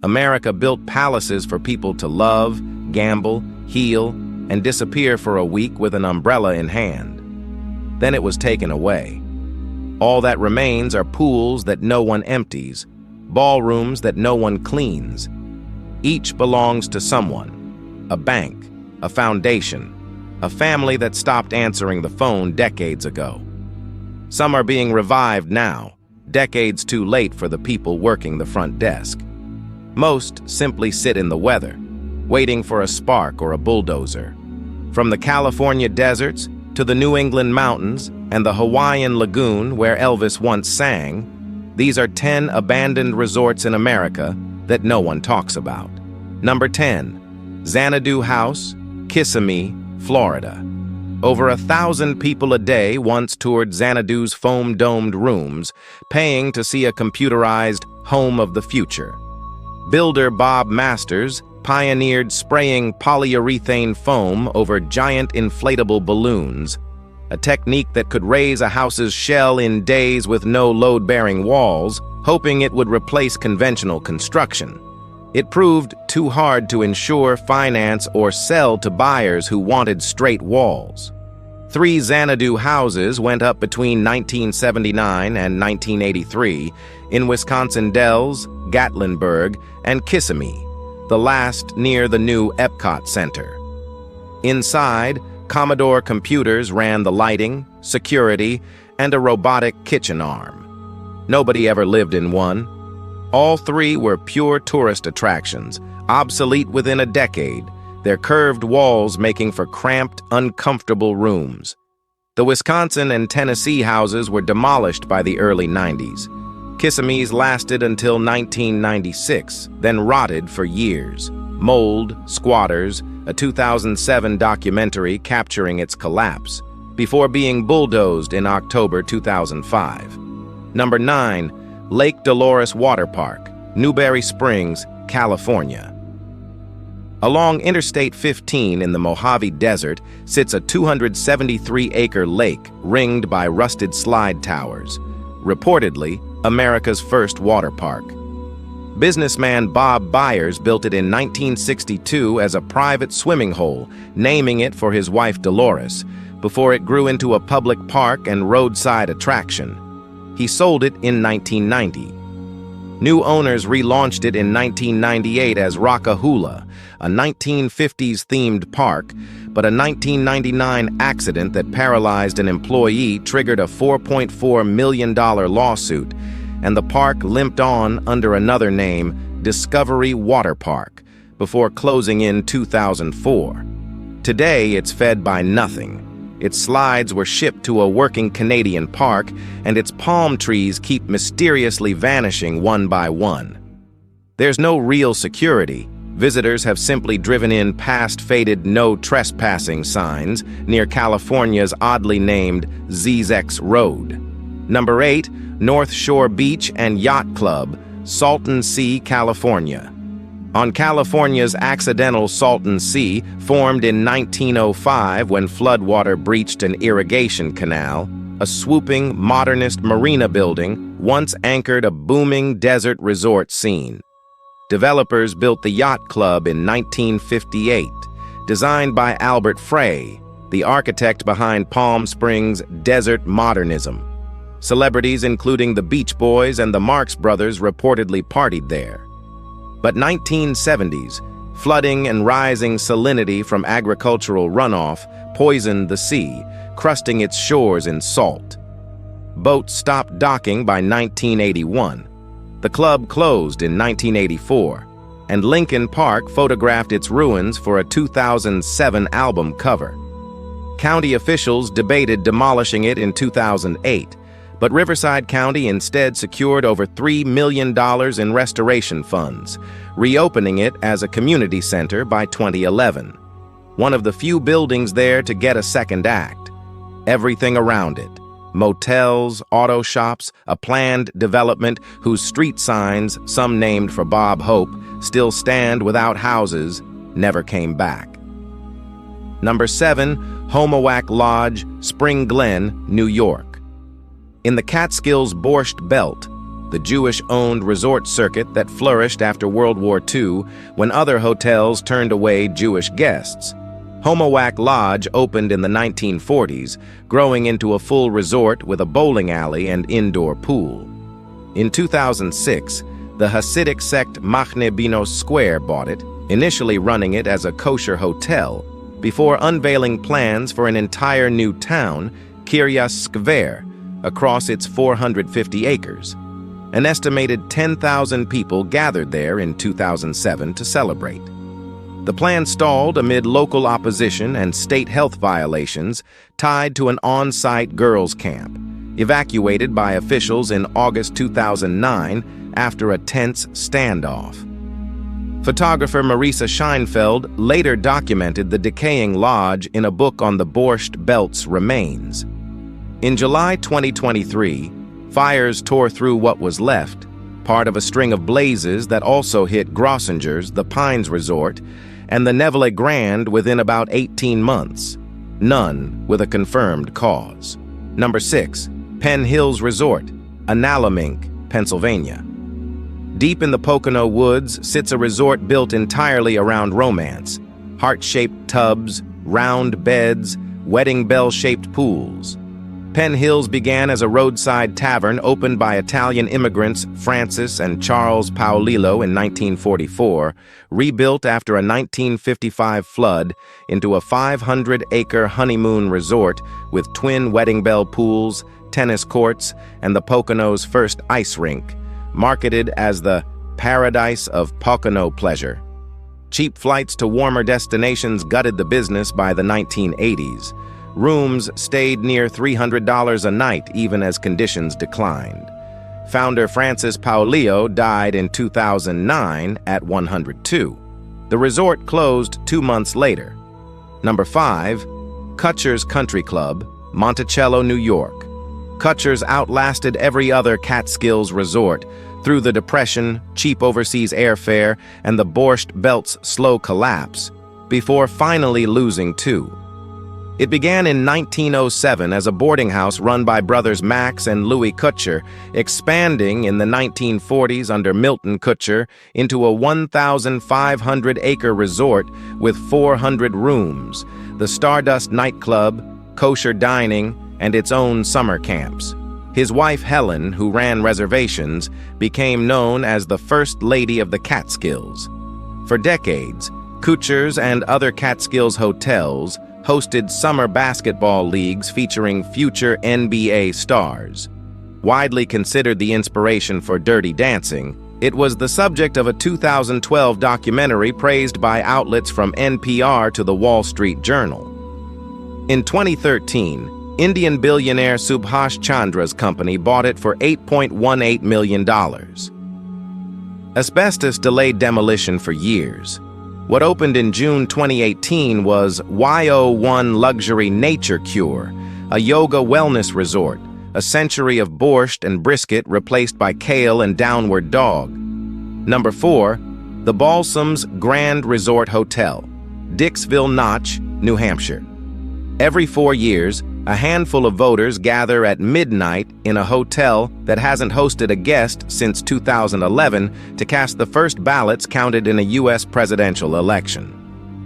America built palaces for people to love, gamble, heal, and disappear for a week with an umbrella in hand. Then it was taken away. All that remains are pools that no one empties, ballrooms that no one cleans. Each belongs to someone, a bank, a foundation, a family that stopped answering the phone decades ago. Some are being revived now, decades too late for the people working the front desk. Most simply sit in the weather, waiting for a spark or a bulldozer. From the California deserts to the New England mountains and the Hawaiian lagoon where Elvis once sang, these are 10 abandoned resorts in America that no one talks about. Number 10, Xanadu House, Kissimmee, Florida. Over 1,000 people a day once toured Xanadu's foam-domed rooms, paying to see a computerized home of the future. Builder Bob Masters pioneered spraying polyurethane foam over giant inflatable balloons, a technique that could raise a house's shell in days with no load-bearing walls, hoping it would replace conventional construction. It proved too hard to insure, finance, or sell to buyers who wanted straight walls. 3 Xanadu houses went up between 1979 and 1983 in Wisconsin Dells, Gatlinburg, and Kissimmee, the last near the new Epcot Center. Inside, Commodore computers ran the lighting, security, and a robotic kitchen arm. Nobody ever lived in one. All 3 were pure tourist attractions, obsolete within a decade, their curved walls making for cramped, uncomfortable rooms. The Wisconsin and Tennessee houses were demolished by the early 90s. Kissimmee's lasted until 1996, then rotted for years. Mold, Squatters, a 2007 documentary capturing its collapse, before being bulldozed in October 2005. Number 9, Lake Dolores Waterpark, Newberry Springs, California. Along Interstate 15 in the Mojave Desert sits a 273-acre lake ringed by rusted slide towers, reportedly America's first water park. Businessman Bob Byers built it in 1962 as a private swimming hole, naming it for his wife Dolores, before it grew into a public park and roadside attraction. He sold it in 1990. New owners relaunched it in 1998 as Rockahula, a 1950s-themed park, but a 1999 accident that paralyzed an employee triggered a $4.4 million lawsuit, and the park limped on under another name, Discovery Water Park, before closing in 2004. Today, it's fed by nothing. Its slides were shipped to a working Canadian park, and its palm trees keep mysteriously vanishing one by one. There's no real security. Visitors have simply driven in past faded no trespassing signs near California's oddly named ZZX Road. Number 8, North Shore Beach and Yacht Club, Salton Sea, California. On California's accidental Salton Sea, formed in 1905 when floodwater breached an irrigation canal, a swooping modernist marina building once anchored a booming desert resort scene. Developers built the Yacht Club in 1958, designed by Albert Frey, the architect behind Palm Springs' desert modernism. Celebrities including the Beach Boys and the Marx Brothers reportedly partied there. But 1970s, flooding and rising salinity from agricultural runoff poisoned the sea, crusting its shores in salt. Boats stopped docking by 1981. The club closed in 1984, and Lincoln Park photographed its ruins for a 2007 album cover. County officials debated demolishing it in 2008, but Riverside County instead secured over $3 million in restoration funds, reopening it as a community center by 2011. One of the few buildings there to get a second act. Everything around it, motels, auto shops, a planned development whose street signs, some named for Bob Hope, still stand without houses, never came back. Number 7, Homowack Lodge, Spring Glen, New York. In the Catskills Borscht Belt, the Jewish-owned resort circuit that flourished after World War II when other hotels turned away Jewish guests. Homowack Lodge opened in the 1940s, growing into a full resort with a bowling alley and indoor pool. In 2006, the Hasidic sect Machne Binos Square bought it, initially running it as a kosher hotel, before unveiling plans for an entire new town, Kiryas Skver, across its 450 acres. An estimated 10,000 people gathered there in 2007 to celebrate. The plan stalled amid local opposition and state health violations tied to an on-site girls' camp, evacuated by officials in August 2009 after a tense standoff. Photographer Marisa Scheinfeld later documented the decaying lodge in a book on the Borscht Belt's remains. In July 2023, fires tore through what was left, part of a string of blazes that also hit Grossinger's The Pines Resort and the Nevele Grand within about 18 months, none with a confirmed cause. Number 6. Penn Hills Resort, Analamink, Pennsylvania. Deep in the Pocono woods sits a resort built entirely around romance. Heart-shaped tubs, round beds, wedding bell-shaped pools. Penn Hills began as a roadside tavern opened by Italian immigrants Francis and Charles Paolillo in 1944, rebuilt after a 1955 flood into a 500-acre honeymoon resort with twin wedding bell pools, tennis courts, and the Poconos' first ice rink, marketed as the Paradise of Pocono Pleasure. Cheap flights to warmer destinations gutted the business by the 1980s. Rooms stayed near $300 a night even as conditions declined. Founder Francis Paolillo died in 2009 at 102. The resort closed 2 months later. Number 5. Kutsher's Country Club, Monticello, New York. Kutsher's outlasted every other Catskills resort through the Depression, cheap overseas airfare, and the Borscht Belt's slow collapse, before finally losing too. It began in 1907 as a boarding house run by brothers Max and Louis Kutsher, expanding in the 1940s under Milton Kutsher into a 1,500-acre resort with 400 rooms, the Stardust nightclub, kosher dining, and its own summer camps. His wife Helen, who ran reservations, became known as the First Lady of the Catskills. For decades, Kutsher's and other Catskills hotels hosted summer basketball leagues featuring future NBA stars. Widely considered the inspiration for Dirty Dancing, it was the subject of a 2012 documentary praised by outlets from NPR to the Wall Street Journal. In 2013, Indian billionaire Subhash Chandra's company bought it for $8.18 million. Asbestos delayed demolition for years. What opened in June 2018 was YO1 Luxury Nature Cure, a yoga wellness resort, a century of borscht and brisket replaced by kale and downward dog. Number 4, the Balsams Grand Resort Hotel, Dixville Notch, New Hampshire. Every 4 years, a handful of voters gather at midnight in a hotel that hasn't hosted a guest since 2011 to cast the first ballots counted in a U.S. presidential election.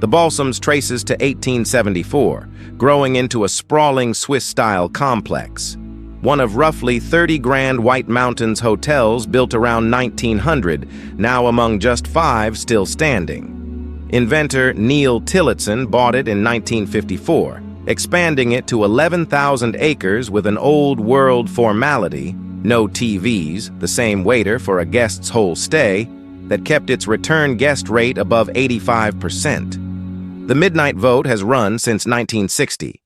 The Balsams traces to 1874, growing into a sprawling Swiss-style complex. One of roughly 30 Grand White Mountains hotels built around 1900, now among just 5 still standing. Inventor Neil Tillotson bought it in 1954, expanding it to 11,000 acres with an old-world formality, no TVs, the same waiter for a guest's whole stay, that kept its return guest rate above 85%. The midnight vote has run since 1960.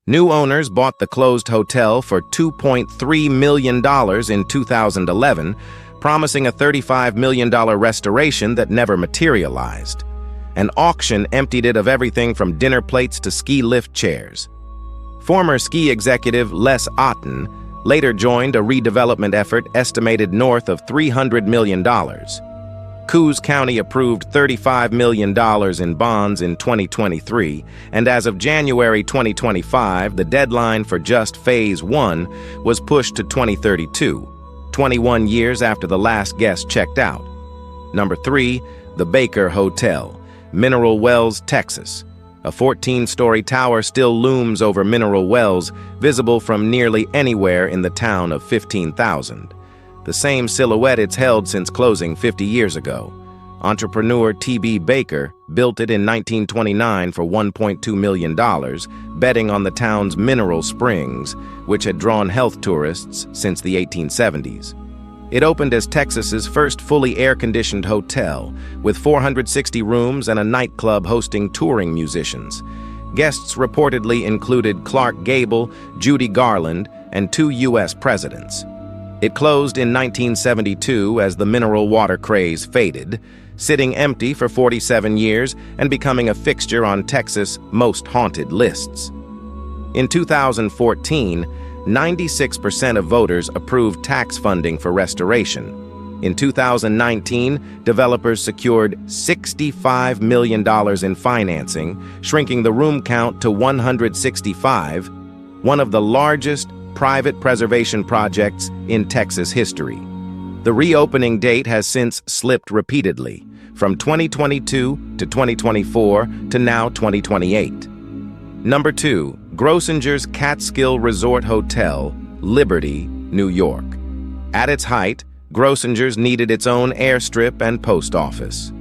New owners bought the closed hotel for $2.3 million in 2011, promising a $35 million restoration that never materialized. An auction emptied it of everything from dinner plates to ski lift chairs. Former ski executive Les Otten later joined a redevelopment effort estimated north of $300 million. Coos County approved $35 million in bonds in 2023, and as of January 2025, the deadline for just Phase 1 was pushed to 2032. 21 years after the last guest checked out. Number 3, the Baker Hotel, Mineral Wells, Texas. A 14-story tower still looms over Mineral Wells, visible from nearly anywhere in the town of 15,000. The same silhouette it's held since closing 50 years ago. Entrepreneur T.B. Baker built it in 1929 for $1.2 million, betting on the town's mineral springs, which had drawn health tourists since the 1870s. It opened as Texas's first fully air-conditioned hotel, with 460 rooms and a nightclub hosting touring musicians. Guests reportedly included Clark Gable, Judy Garland, and 2 U.S. presidents. It closed in 1972 as the mineral water craze faded, sitting empty for 47 years and becoming a fixture on Texas' most haunted lists. In 2014, 96% of voters approved tax funding for restoration. In 2019, developers secured $65 million in financing, shrinking the room count to 165, one of the largest private preservation projects in Texas history. The reopening date has since slipped repeatedly, from 2022 to 2024 to now 2028. Number 2, Grossinger's Catskill Resort Hotel, Liberty, New York. At its height, Grossinger's needed its own airstrip and post office.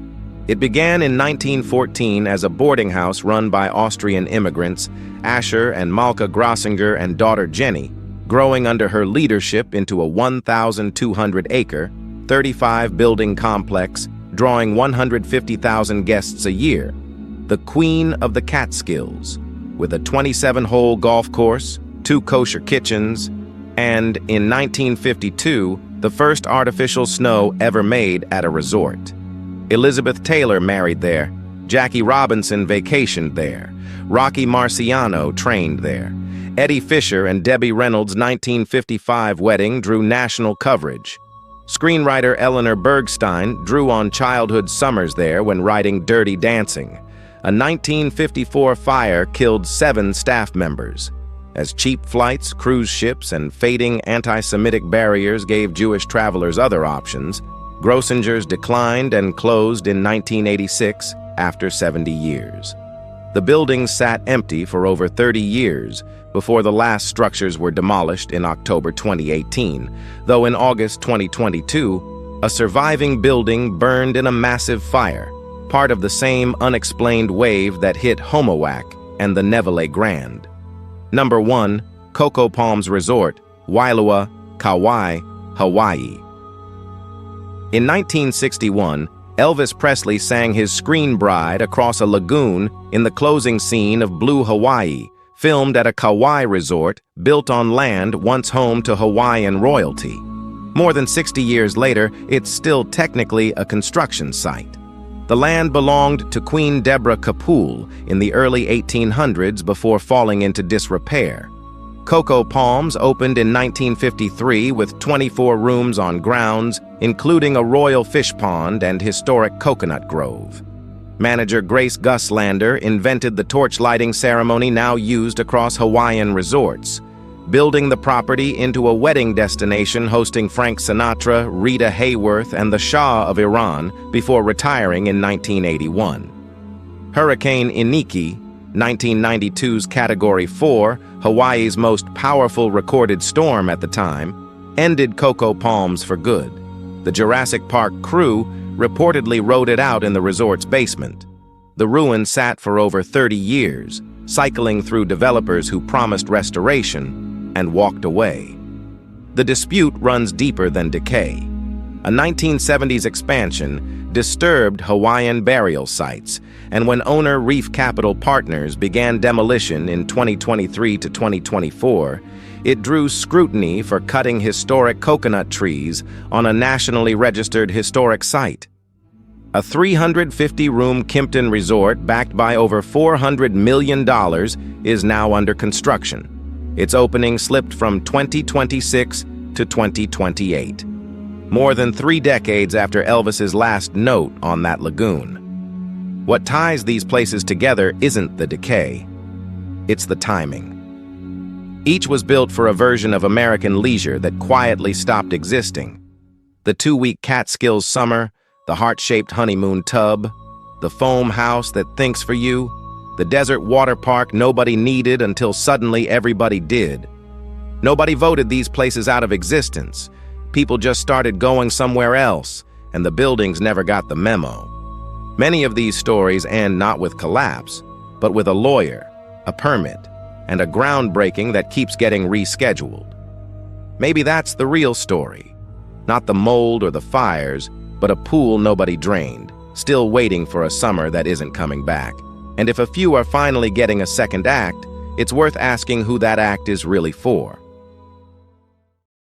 It began in 1914 as a boarding house run by Austrian immigrants, Asher and Malka Grossinger and daughter Jenny, growing under her leadership into a 1,200-acre, 35-building complex, drawing 150,000 guests a year, the Queen of the Catskills, with a 27-hole golf course, 2 kosher kitchens, and, in 1952, the first artificial snow ever made at a resort. Elizabeth Taylor married there, Jackie Robinson vacationed there, Rocky Marciano trained there. Eddie Fisher and Debbie Reynolds' 1955 wedding drew national coverage. Screenwriter Eleanor Bergstein drew on childhood summers there when writing Dirty Dancing. A 1954 fire killed 7 staff members. As cheap flights, cruise ships, and fading anti-Semitic barriers gave Jewish travelers other options, Grossinger's declined and closed in 1986 after 70 years. The building sat empty for over 30 years before the last structures were demolished in October 2018, though in August 2022, a surviving building burned in a massive fire, part of the same unexplained wave that hit Homowack and the Nevele Grand. Number 1, Coco Palms Resort, Wailua, Kauai, Hawaii. In 1961, Elvis Presley sang his Screen Bride across a lagoon in the closing scene of Blue Hawaii, filmed at a Kauai resort built on land once home to Hawaiian royalty. More than 60 years later, it's still technically a construction site. The land belonged to Queen Deborah Kapul in the early 1800s before falling into disrepair. Coco Palms opened in 1953 with 24 rooms on grounds, including a royal fish pond and historic coconut grove. Manager Grace Guslander invented the torch lighting ceremony now used across Hawaiian resorts, building the property into a wedding destination hosting Frank Sinatra, Rita Hayworth, and the Shah of Iran before retiring in 1981. Hurricane Iniki, 1992's Category 4, Hawaii's most powerful recorded storm at the time, ended Coco Palms for good. The Jurassic Park crew reportedly rode it out in the resort's basement. The ruin sat for over 30 years, cycling through developers who promised restoration and walked away. The dispute runs deeper than decay. A 1970s expansion disturbed Hawaiian burial sites, and when owner Reef Capital Partners began demolition in 2023 to 2024, it drew scrutiny for cutting historic coconut trees on a nationally registered historic site. A 350-room Kimpton resort backed by over $400 million is now under construction. Its opening slipped from 2026 to 2028, more than 3 decades after Elvis's last note on that lagoon. What ties these places together isn't the decay, it's the timing. Each was built for a version of American leisure that quietly stopped existing. The 2-week Catskills summer, the heart-shaped honeymoon tub, the foam house that thinks for you, the desert water park nobody needed until suddenly everybody did. Nobody voted these places out of existence. People just started going somewhere else, and the buildings never got the memo. Many of these stories end not with collapse, but with a lawyer, a permit, and a groundbreaking that keeps getting rescheduled. Maybe that's the real story. Not the mold or the fires, but a pool nobody drained, still waiting for a summer that isn't coming back. And if a few are finally getting a second act, it's worth asking who that act is really for.